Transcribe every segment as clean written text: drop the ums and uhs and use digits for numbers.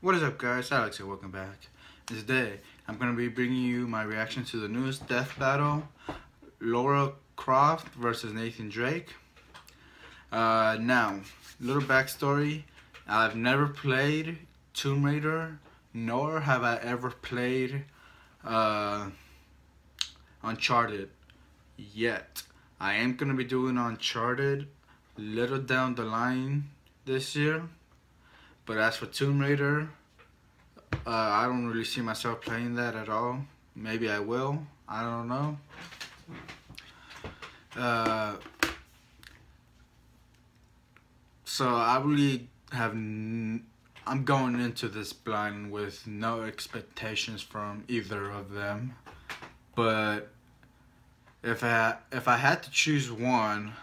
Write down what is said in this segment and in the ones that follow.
What is up, guys? Alex here, welcome back. Today, I'm going to be bringing you my reaction to the newest death battle, Lara Croft versus Nathan Drake. Now, little backstory. I've never played Tomb Raider, nor have I ever played Uncharted yet. I am going to be doing Uncharted little down the line this year. But as for Tomb Raider, I don't really see myself playing that at all. Maybe I will. I don't know. So I really have. I'm going into this blind with no expectations from either of them. But if I had to choose one,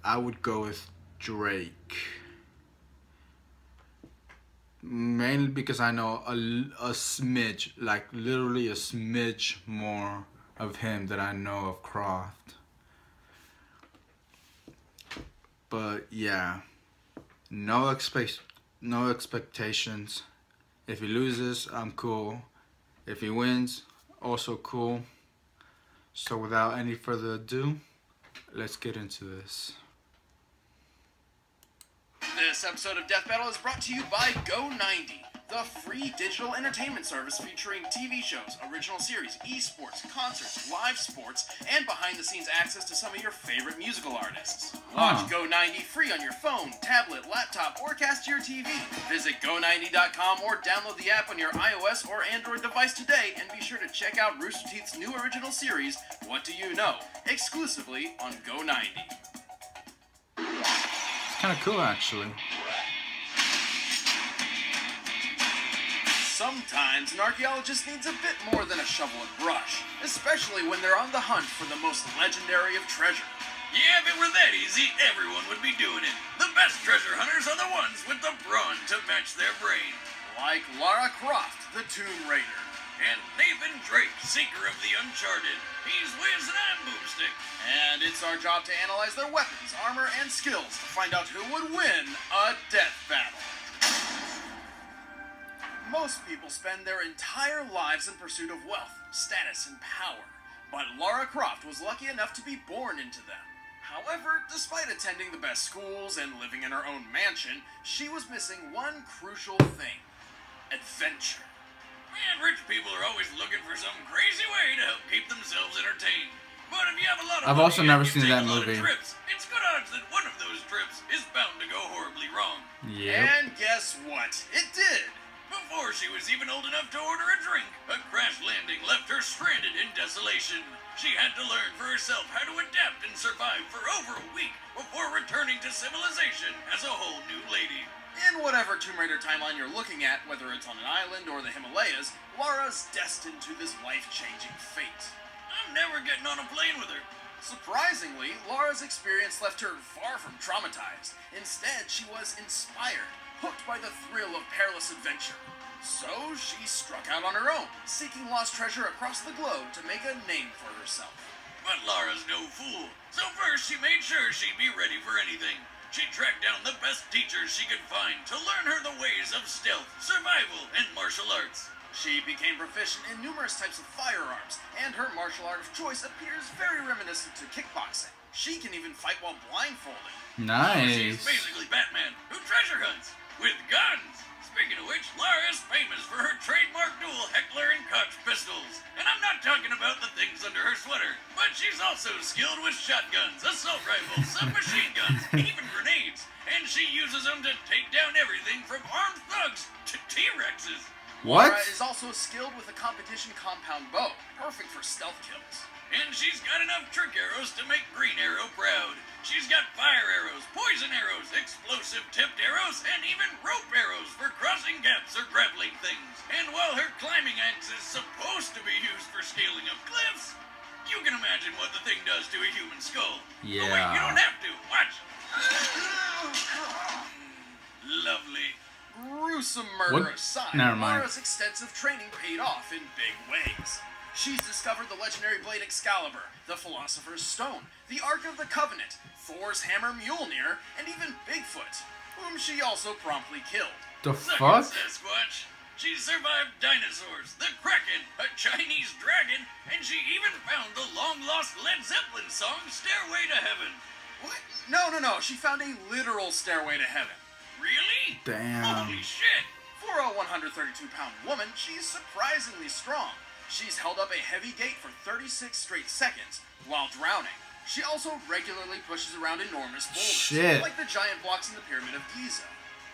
I would go with Drake. Mainly because I know a smidge, like literally a smidge more of him than I know of Croft. But yeah, no expectations. If he loses, I'm cool. If he wins, also cool. So without any further ado, let's get into this. This episode of Death Battle is brought to you by Go90, the free digital entertainment service featuring TV shows, original series, esports, concerts, live sports, and behind-the-scenes access to some of your favorite musical artists. Watch Go90 free on your phone, tablet, laptop, or cast to your TV. Visit Go90.com or download the app on your iOS or Android device today, and be sure to check out Rooster Teeth's new original series, What Do You Know?, exclusively on Go90. Kind of cool, actually. Sometimes an archaeologist needs a bit more than a shovel and brush, especially when they're on the hunt for the most legendary of treasure. Yeah, if it were that easy, everyone would be doing it. The best treasure hunters are the ones with the brawn to match their brain. Like Lara Croft, the Tomb Raider. And Nathan Drake, seeker of the Uncharted. He's whiz and I'm boomstick. And it's our job to analyze their weapons, armor, and skills to find out who would win a death battle. Most people spend their entire lives in pursuit of wealth, status, and power. But Lara Croft was lucky enough to be born into them. However, despite attending the best schools and living in her own mansion, she was missing one crucial thing: adventure. And rich people are always looking for some crazy way to help keep themselves entertained. But if you have a lot of I've money also never and you seen take that a lot of movie. trips, it's good odds that one of those trips is bound to go horribly wrong. Yep. And guess what? It did! Before she was even old enough to order a drink, a crash landing left her stranded in desolation. She had to learn for herself how to adapt and survive for over a week before returning to civilization as a whole new lady. In whatever Tomb Raider timeline you're looking at, whether it's on an island or the Himalayas, Lara's destined to this life-changing fate. I'm never getting on a plane with her. Surprisingly, Lara's experience left her far from traumatized. Instead, she was inspired, hooked by the thrill of perilous adventure. So she struck out on her own, seeking lost treasure across the globe to make a name for herself. But Lara's no fool, so first she made sure she'd be ready for anything. She tracked down the best teachers she could find to learn her the ways of stealth, survival, and martial arts. She became proficient in numerous types of firearms, and her martial art of choice appears very reminiscent to kickboxing. She can even fight while blindfolded. Nice. She's basically Batman, who treasure hunts with guns. Speaking of which, Lara is famous for her trademark dual Heckler & Koch pistols. And I'm not talking about the things under her sweater, but she's also skilled with shotguns, assault rifles, submachine guns, even grenades. And she uses them to take down everything from armed thugs to T-Rexes. What? Lara is also skilled with a competition compound bow, perfect for stealth kills. And she's got enough trick arrows to make Green Arrow proud. She's got fire arrows, poison arrows, explosive tipped arrows, and even rope arrows for crossing gaps or grappling things. And while her climbing axe is supposed to be used for scaling up cliffs, you can imagine what the thing does to a human skull. Yeah. Oh wait, you don't have to. Watch. Lovely. Gruesome murder What? aside, Never mind. Lara's extensive training paid off in big ways. She's discovered the legendary blade Excalibur, the Philosopher's Stone, the Ark of the Covenant, Thor's hammer Mjolnir, and even Bigfoot. whom she also promptly killed. The Suck fuck? it, Sasquatch. She survived dinosaurs, the Kraken, a Chinese dragon, and she even found the long-lost Led Zeppelin song Stairway to Heaven. What? No. She found a literal stairway to heaven. Really? Damn. Holy shit. For a 132-pound woman, she's surprisingly strong. She's held up a heavy gate for 36 straight seconds while drowning. She also regularly pushes around enormous boulders, like the giant blocks in the Pyramid of Giza.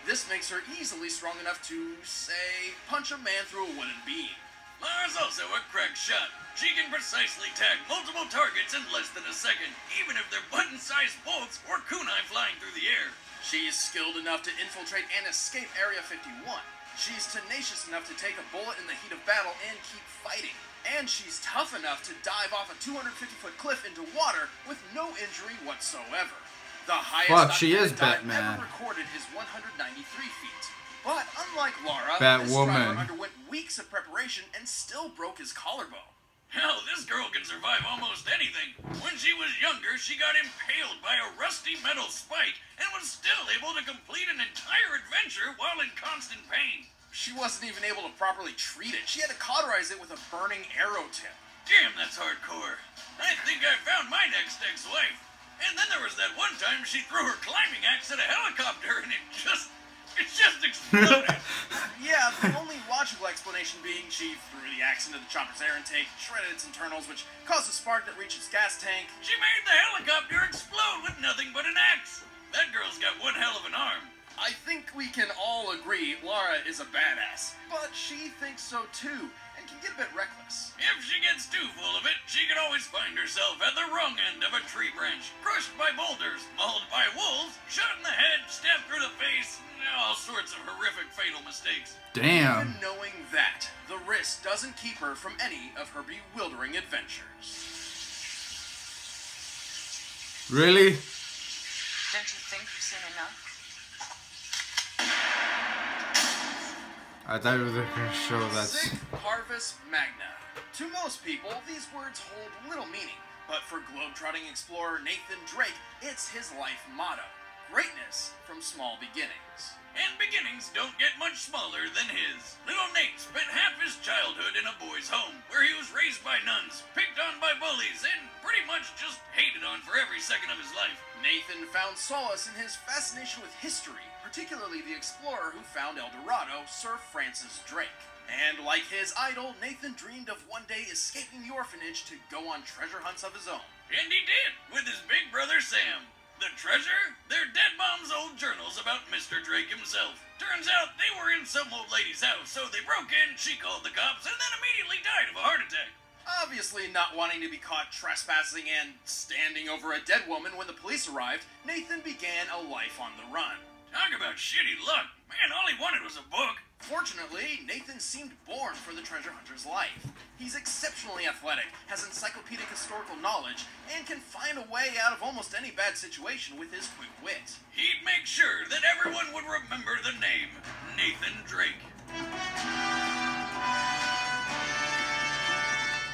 This makes her easily strong enough to, say, punch a man through a wooden beam. Lara's also a crack shot. She can precisely tag multiple targets in less than a second, even if they're button-sized bolts or kunai flying through the air. She's skilled enough to infiltrate and escape Area 51. She's tenacious enough to take a bullet in the heat of battle and keep fighting. And she's tough enough to dive off a 250-foot cliff into water with no injury whatsoever. The highest she is dive Batman. ever recorded is 193 feet. But unlike Lara, this Batwoman. driver underwent weeks of preparation and still broke his collarbone. Hell, this girl can survive almost anything. When she was younger, she got impaled by a rusty metal spike and was still able to complete an entire adventure while in constant pain. She wasn't even able to properly treat it. She had to cauterize it with a burning arrow tip. Damn, that's hardcore. I think I found my next ex-wife. And then there was that one time she threw her climbing axe at a helicopter and it just exploded. Yeah, the only logical explanation being she threw the axe into the chopper's air intake, shredded its internals, which caused a spark that reached its gas tank. She made the helicopter explode with nothing but an axe. That girl's got one hell of an arm. I think we can all agree Lara is a badass, but she thinks so too, and can get a bit reckless. If she gets too full of it, she can always find herself at the wrong end of a tree branch, crushed by boulders, mauled by wolves, shot in the head, stabbed through the face, all sorts of horrific fatal mistakes. Damn. Even knowing that, the risk doesn't keep her from any of her bewildering adventures. Really? Don't you think you've seen enough? I thought it was a show that's... Sic Parvis Magna. To most people, these words hold little meaning, but for globetrotting explorer Nathan Drake, it's his life motto. Greatness from small beginnings. And beginnings don't get much smaller than his. Little Nate spent half his childhood in a boys' home, where he was raised by nuns, picked on by bullies, and pretty much just hated on for every second of his life. Nathan found solace in his fascination with history, particularly the explorer who found El Dorado, Sir Francis Drake. And like his idol, Nathan dreamed of one day escaping the orphanage to go on treasure hunts of his own. And he did, with his big brother Sam. The treasure? They're Dead Mom's old journals about Mr. Drake himself. Turns out they were in some old lady's house, so they broke in, she called the cops, and then immediately died of a heart attack. Obviously not wanting to be caught trespassing and standing over a dead woman when the police arrived, Nathan began a life on the run. Talk about shitty luck. Man, all he wanted was a book. Fortunately, Nathan seemed born for the treasure hunter's life. He's exceptionally athletic, has encyclopedic historical knowledge, and can find a way out of almost any bad situation with his quick wit. He'd make sure that everyone would remember the name Nathan Drake.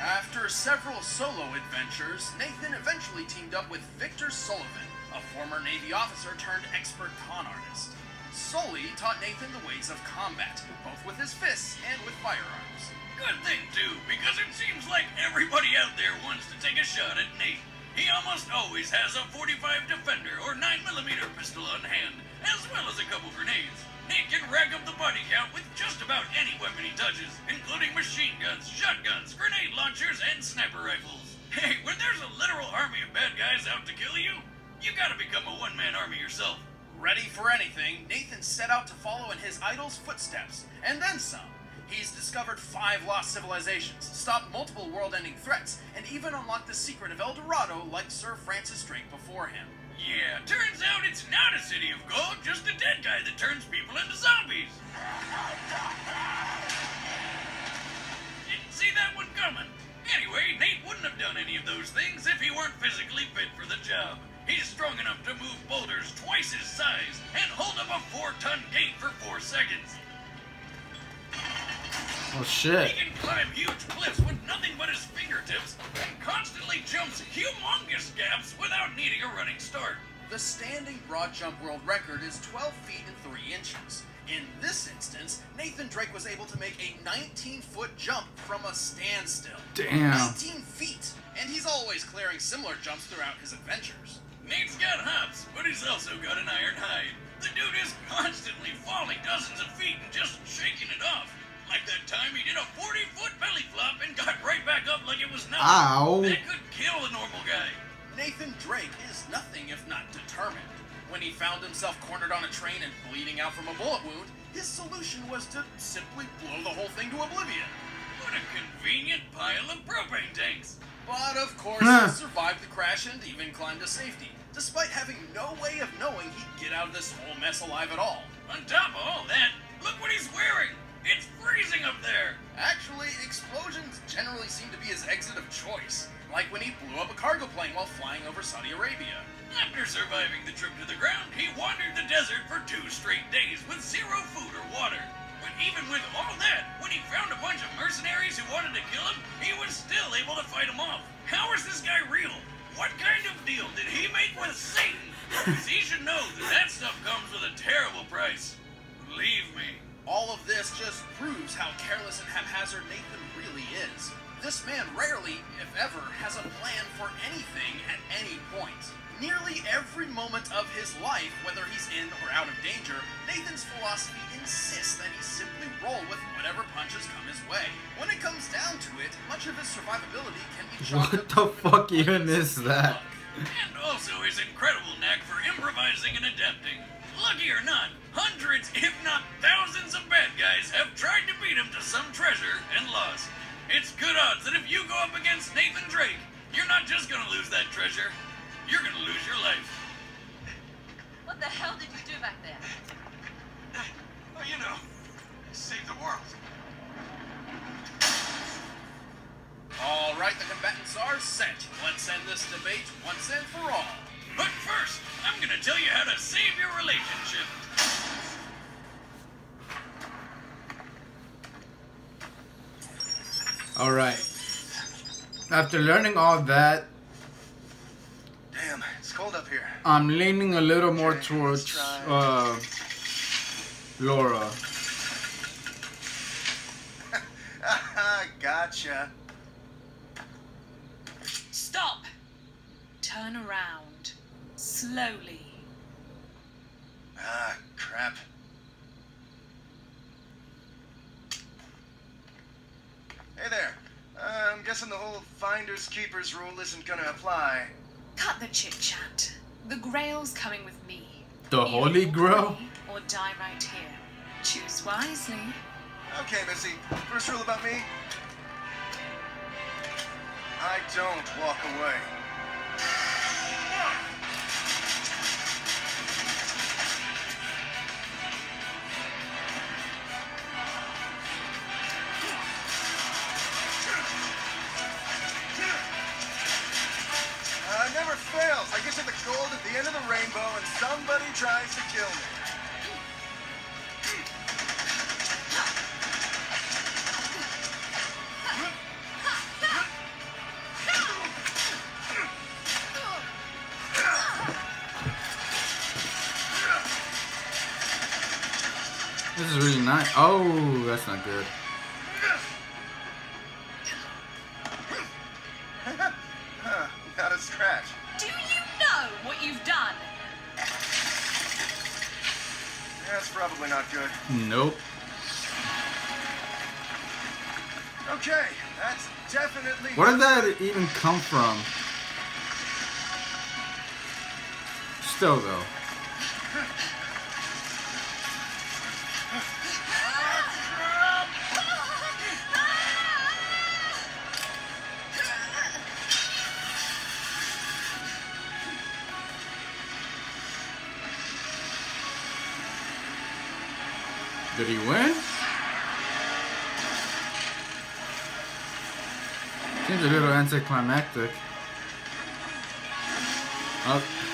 After several solo adventures, Nathan eventually teamed up with Victor Sullivan, a former Navy officer turned expert con artist. Sully taught Nathan the ways of combat, both with his fists and with firearms. Good thing, too, because it seems like everybody out there wants to take a shot at Nate. He almost always has a .45 Defender or 9mm pistol on hand, as well as a couple grenades. Nate can rack up the body count with just about any weapon he touches, including machine guns, shotguns, grenade launchers, and sniper rifles. Hey, when there's a literal army of bad guys out to kill you, you gotta become a one-man army yourself. Ready for anything, Nathan set out to follow in his idol's footsteps, and then some. He's discovered 5 lost civilizations, stopped multiple world-ending threats, and even unlocked the secret of El Dorado like Sir Francis Drake before him. Yeah, turns out it's not a city of gold, just a dead guy that turns people into zombies. Didn't see that one coming. Anyway, Nate wouldn't have done any of those things if he weren't physically fit for the job. He's strong enough to move boulders twice his size and hold up a 4-ton gate for 4 seconds. Oh shit. He can climb huge cliffs with nothing but his fingertips and constantly jumps humongous gaps without needing a running start. The standing broad jump world record is 12 feet and 3 inches. In this instance, Nathan Drake was able to make a 19-foot jump from a standstill. Damn. 19 feet! And he's always clearing similar jumps throughout his adventures. Nate's got hops, but he's also got an iron hide. The dude is constantly falling dozens of feet and just shaking it off. Like that time he did a 40-foot belly flop and got right back up like it was nothing. Ow. That could kill a normal guy. Nathan Drake is nothing if not determined. When he found himself cornered on a train and bleeding out from a bullet wound, his solution was to simply blow the whole thing to oblivion. What a convenient pile of propane tanks. But of course, he survived the crash and even climbed to safety, despite having no way of knowing he'd get out of this whole mess alive at all. On top of all that, look what he's wearing. It's freezing up there. Actually, explosions generally seem to be his exit of choice, like when he blew up a cargo plane while flying over Saudi Arabia. After surviving the trip to the ground, he wandered the desert for 2 straight days with 0 food or water. But even with all that, when he found a bunch of mercenaries who wanted to kill him, he was still able to fight them off. How is this guy real? What kind of deal did he make with Satan? Because he should know that stuff comes with a terrible price. Believe me. All of this just proves how careless and haphazard Nathan really is. This man rarely, if ever, has a plan for anything at any point. Nearly every moment of his life, whether he's in or out of danger, Nathan's philosophy insists that he simply roll with whatever punches come his way. When it comes down to it, much of his survivability can be chalked What the fuck even is that? And also his incredible knack for improvising and adapting. Lucky or not, hundreds, if not thousands of bad guys have tried to beat him to some treasure and lost. It's good odds that if you go up against Nathan Drake, you're not just gonna lose that treasure, you're gonna lose your life. What the hell did you do back there? Well, you know, save the world. All right, the combatants are set. Let's end this debate once and for all. But first, I'm gonna tell you how to save your relationship. Alright. After learning all that, Damn, it's cold up here. I'm leaning a little more towards Lara. Gotcha. Stop! Turn around. Slowly. Ah, crap. Hey there. I'm guessing the whole finders keepers rule isn't gonna apply. Cut the chit-chat. The Grail's coming with me. The Either Holy walk Grail? away or die right here. Choose wisely. Okay, Missy. First rule about me. I don't walk away. Never fails. I get to the gold at the end of the rainbow and somebody tries to kill me. This is really nice. Oh, that's not good. Not a scratch. Do you know what you've done? That's probably not good. Nope. Okay, that's definitely... Where did that even come from? Still though. Did he win? Seems a little anticlimactic.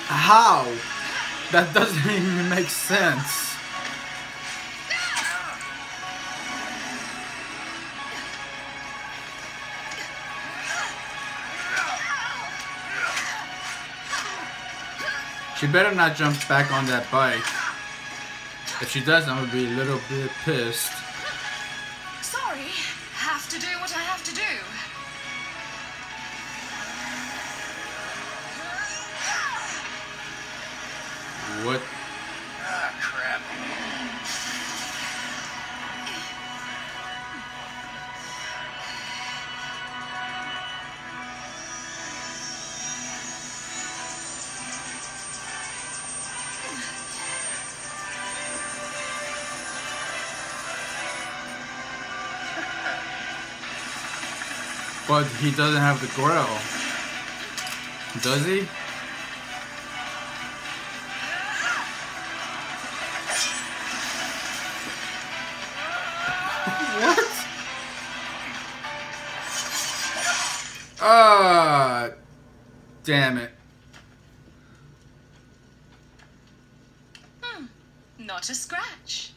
How? That doesn't even make sense. She better not jump back on that bike. If she does, I'm gonna be a little bit pissed. Sorry, have to do what I have to do. What? Ah, crap. But he doesn't have the grill. Does he? What? Ah, damn it. Not a scratch.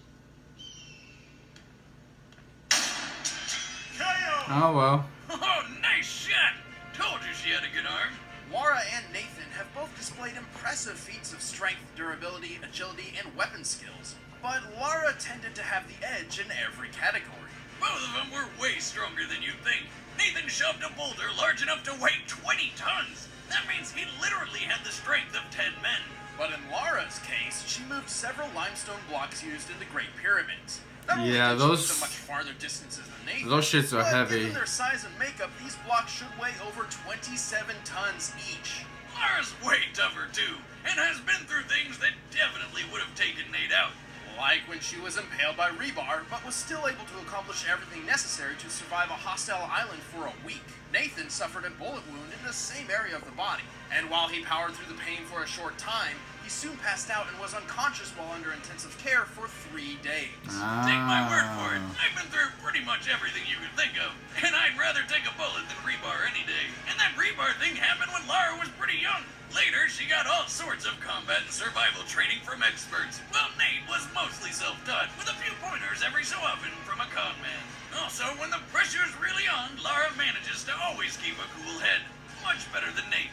Oh well. Oh, nice shot! Told you she had a good arm. Lara and Nathan have both displayed impressive feats of strength, durability, agility, and weapon skills. But Lara tended to have the edge in every category. Both of them were way stronger than you'd think. Nathan shoved a boulder large enough to weigh 20 tons. That means he literally had the strength of 10 men. But in Lara's case, she moved several limestone blocks used in the Great Pyramids. Not only Yeah, did she those- move to much farther distances than Nathan, Those shits are but heavy. given their size and makeup, these blocks should weigh over 27 tons each. Lara's way tougher too, and has been through things that definitely would have taken Nate out. Like when she was impaled by rebar, but was still able to accomplish everything necessary to survive a hostile island for a week. Nathan suffered a bullet wound in the same area of the body, and while he powered through the pain for a short time, he soon passed out and was unconscious while under intensive care for 3 days. Take my word for it. I've been through pretty much everything you could think of, and I'd rather take a bullet than rebar any day. And that rebar thing happened when Lara was pretty young. Later, she got all sorts of combat and survival training from experts. Well, Nate was mostly self-taught, with a few pointers every so often from a con man. Also, when the pressure's really on, Lara manages to always keep a cool head. Much better than Nate.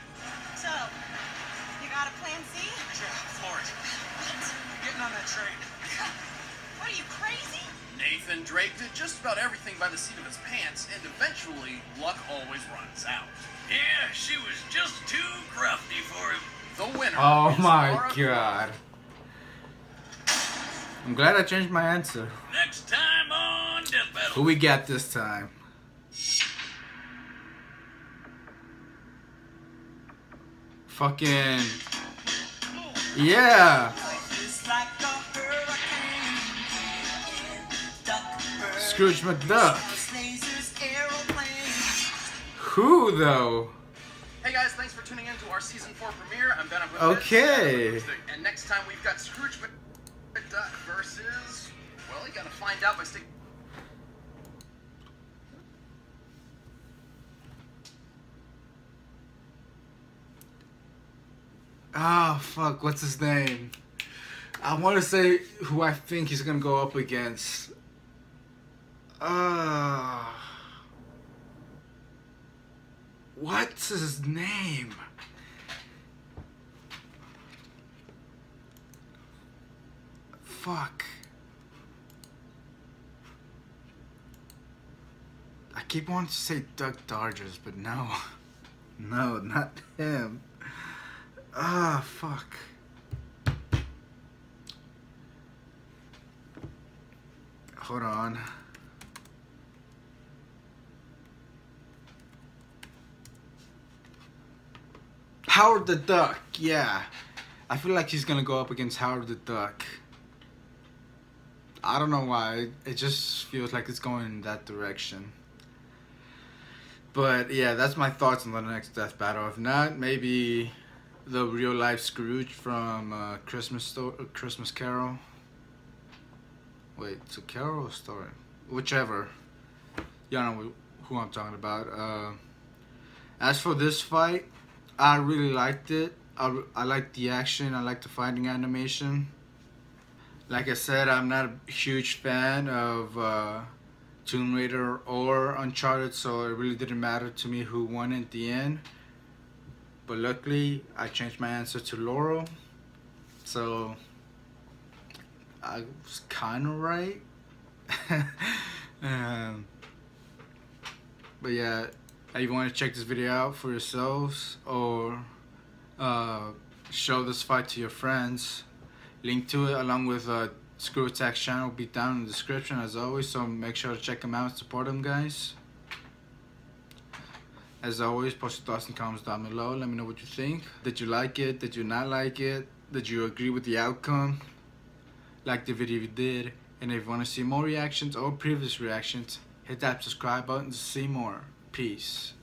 So, you got a plan C? Yeah, floor it. Getting on that train. What are you, crazy? Nathan Drake did just about everything by the seat of his pants, and eventually, luck always runs out. Yeah, she was just too crafty for him. The winner Oh is my Lara god. I'm glad I changed my answer. Next time on Death Battle. Who we got this time? Fucking yeah. Scrooge McDuck. Who though? Hey guys, thanks for tuning in to our season 4 premiere. I'm Ben. I'm with Okay. Ben. And next time we've got Scrooge McDuck versus. Well, you gotta find out by sticking. Ah, fuck, what's his name? I want to say who I think he's gonna go up against. What's his name? Fuck. I keep wanting to say Doug Dodgers, but no. No, not him. Ah, fuck. Hold on. Howard the Duck, yeah. I feel like he's gonna go up against Howard the Duck. I don't know why. It just feels like it's going in that direction. But yeah, that's my thoughts on the next Death Battle. If not, maybe the real life Scrooge from Christmas Carol. Wait, it's a Carol story? Whichever. Y'all know who I'm talking about. As for this fight, I really liked it. I liked the action. I liked the fighting animation. Like I said, I'm not a huge fan of Tomb Raider or Uncharted, so it really didn't matter to me who won at the end. But luckily, I changed my answer to Laurel. So I was kind of right. But yeah, if you want to check this video out for yourselves or show this fight to your friends, link to it along with Screw Attack's channel will be down in the description as always, so make sure to check them out and support them, guys. As always, post your thoughts and comments down below. Let me know what you think. Did you like it? Did you not like it? Did you agree with the outcome? Like the video if you did. And if you want to see more reactions or previous reactions, hit that subscribe button to see more. Peace.